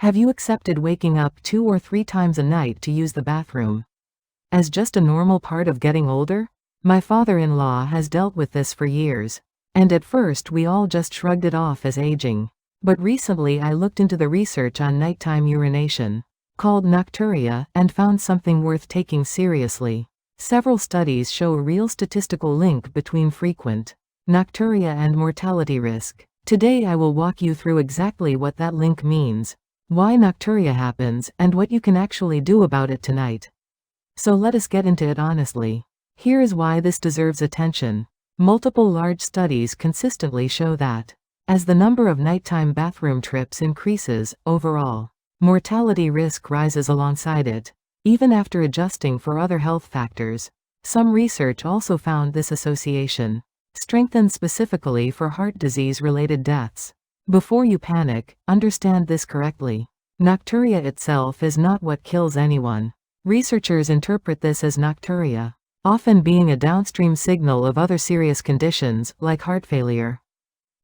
Have you accepted waking up 2 or 3 times a night to use the bathroom as just a normal part of getting older? My father-in-law has dealt with this for years, and at first we all just shrugged it off as aging. But recently I looked into the research on nighttime urination, called nocturia, and found something worth taking seriously. Several studies show a real statistical link between frequent nocturia and mortality risk. Today I will walk you through exactly what that link means, why nocturia happens, and what you can actually do about it tonight. So let us get into it honestly. Here is why this deserves attention. Multiple large studies consistently show that as the number of nighttime bathroom trips increases, overall mortality risk rises alongside it, even after adjusting for other health factors. Some research also found this association strengthened specifically for heart disease-related deaths. Before you panic, understand this correctly. Nocturia itself is not what kills anyone. Researchers interpret this as nocturia, often being a downstream signal of other serious conditions like heart failure,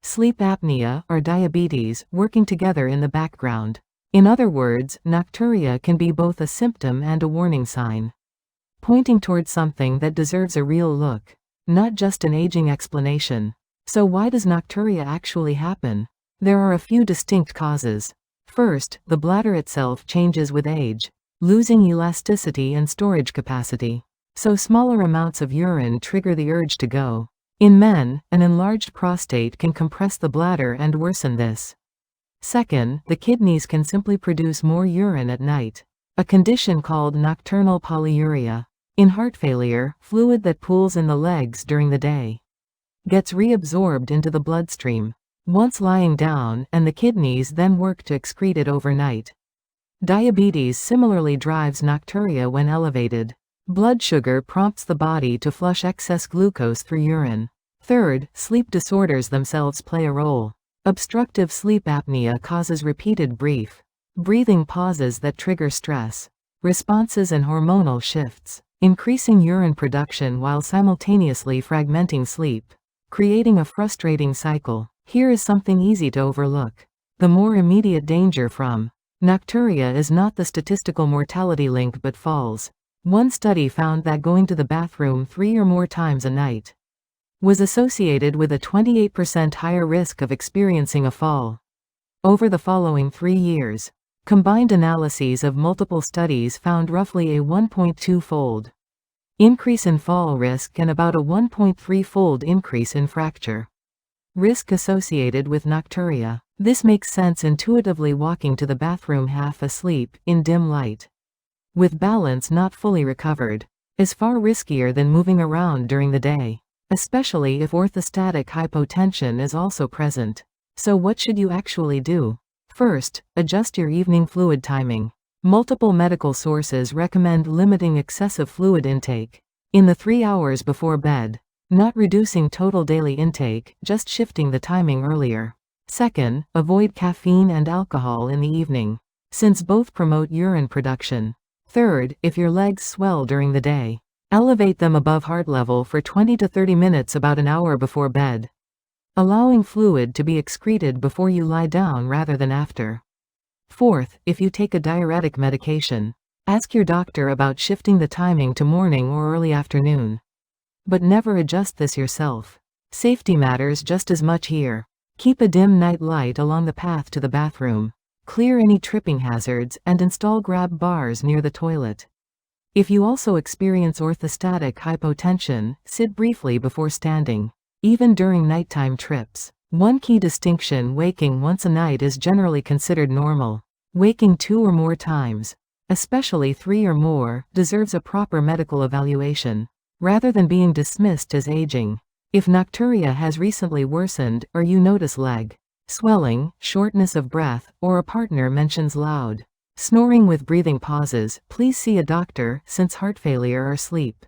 sleep apnea, or diabetes, working together in the background. In other words, nocturia can be both a symptom and a warning sign, pointing towards something that deserves a real look, not just an aging explanation. So why does nocturia actually happen? There are a few distinct causes. First, the bladder itself changes with age, losing elasticity and storage capacity. So smaller amounts of urine trigger the urge to go. In men, an enlarged prostate can compress the bladder and worsen this. Second, the kidneys can simply produce more urine at night, a condition called nocturnal polyuria. In heart failure, fluid that pools in the legs during the day gets reabsorbed into the bloodstream once lying down, and the kidneys then work to excrete it overnight. Diabetes similarly drives nocturia when elevated. Blood sugar prompts the body to flush excess glucose through urine. Third, sleep disorders themselves play a role. Obstructive sleep apnea causes repeated brief breathing pauses that trigger stress responses and hormonal shifts, increasing urine production while simultaneously fragmenting sleep, creating a frustrating cycle. Here is something easy to overlook. The more immediate danger from nocturia is not the statistical mortality link but falls. One study found that going to the bathroom 3 or more times a night was associated with a 28% higher risk of experiencing a fall. Over the following 3 years, combined analyses of multiple studies found roughly a 1.2-fold increase in fall risk and about a 1.3-fold increase in fracture risk associated with nocturia. This makes sense intuitively. Walking to the bathroom half asleep, in dim light, with balance not fully recovered, is far riskier than moving around during the day, especially if orthostatic hypotension is also present. So what should you actually do? First, adjust your evening fluid timing. Multiple medical sources recommend limiting excessive fluid intake in the 3 hours before bed, not reducing total daily intake, just shifting the timing earlier. Second, avoid caffeine and alcohol in the evening, since both promote urine production. Third, if your legs swell during the day, elevate them above heart level for 20 to 30 minutes about an hour before bed, allowing fluid to be excreted before you lie down rather than after. Fourth, if you take a diuretic medication, ask your doctor about shifting the timing to morning or early afternoon. But never adjust this yourself. Safety matters just as much here. Keep a dim night light along the path to the bathroom. Clear any tripping hazards and install grab bars near the toilet. If you also experience orthostatic hypotension, sit briefly before standing, even during nighttime trips. One key distinction: waking once a night is generally considered normal. Waking 2 or more times, especially 3 or more, deserves a proper medical evaluation, rather than being dismissed as aging. If nocturia has recently worsened, or you notice leg swelling, shortness of breath, or a partner mentions loud snoring with breathing pauses, please see a doctor, since heart failure or sleep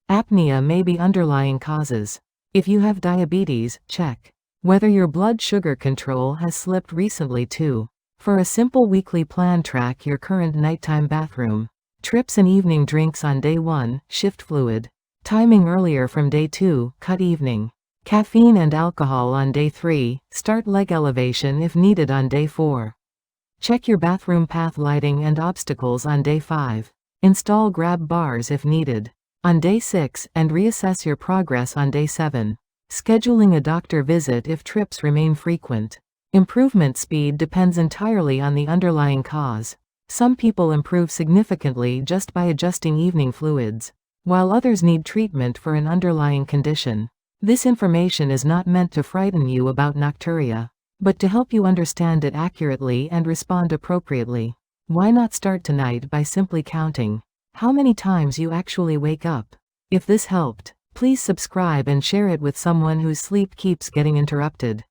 apnea may be underlying causes. If you have diabetes, check whether your blood sugar control has slipped recently too. For a simple weekly plan, track your current nighttime bathroom trips and evening drinks on day 1, shift fluid timing earlier from day 2, cut evening caffeine and alcohol on day 3, start leg elevation if needed on day 4. Check your bathroom path lighting and obstacles on day 5. Install grab bars if needed on day 6 and reassess your progress on day 7. Scheduling a doctor visit if trips remain frequent. Improvement speed depends entirely on the underlying cause. Some people improve significantly just by adjusting evening fluids, while others need treatment for an underlying condition. This information is not meant to frighten you about nocturia, but to help you understand it accurately and respond appropriately. Why not start tonight by simply counting how many times you actually wake up? If this helped, please subscribe and share it with someone whose sleep keeps getting interrupted.